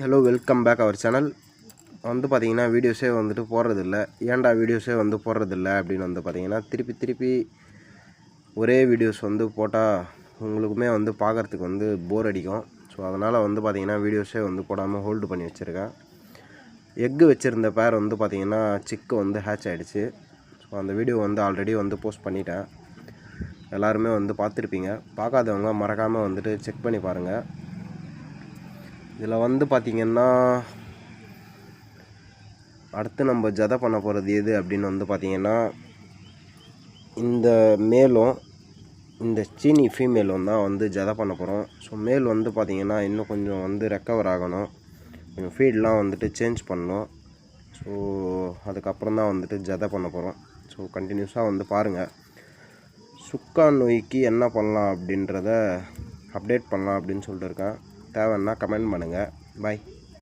Hello welcome back our channel. வந்து பார்த்தீங்கன்னா வீடியோஸே வந்துட்டு போடுறதில்ல. ஏன்டா வீடியோஸே வந்து போடுறதில்ல அப்படின்னு வந்து பார்த்தீங்கன்னா திருப்பி ஒரே வீடியோஸ் வந்து போட்டால் உங்களுக்குமே வந்து பார்க்குறதுக்கு வந்து போர் அடிக்கும். ஸோ அதனால் வந்து பார்த்தீங்கன்னா வீடியோஸே வந்து போடாமல் ஹோல்டு பண்ணி வச்சுருக்கேன். எக்கு வச்சுருந்த பேர் வந்து பார்த்தீங்கன்னா சிக்கு வந்து ஹேட்ச் ஆகிடுச்சு. ஸோ அந்த வீடியோ வந்து ஆல்ரெடி வந்து போஸ்ட் பண்ணிட்டேன். எல்லாருமே வந்து பார்த்துருப்பீங்க. பார்க்காதவங்க மறக்காமல் வந்துட்டு செக் பண்ணி பாருங்கள். இதில் வந்து பார்த்திங்கன்னா அடுத்து நம்ம ஜதை பண்ண போகிறது எது அப்படின்னு வந்து பார்த்திங்கன்னா இந்த மேலும் இந்த சீனி ஃபீமேலும் தான் வந்து ஜதை பண்ண போகிறோம். ஸோ மேல் வந்து பார்த்திங்கன்னா இன்னும் கொஞ்சம் வந்து ரெக்கவர் ஆகணும், கொஞ்சம் ஃபீட்லாம் வந்துட்டு சேஞ்ச் பண்ணணும். ஸோ அதுக்கப்புறம் தான் வந்துட்டு ஜதை பண்ண போகிறோம். ஸோ கண்டினியூஸாக வந்து பாருங்கள். சுக்கா நோய்க்கு என்ன பண்ணலாம் அப்படின்றத அப்டேட் பண்ணலாம் அப்படின்னு சொல்லிட்டு இருக்கேன். தேவைன்னா கமெண்ட் பண்ணுங்கள். பாய்.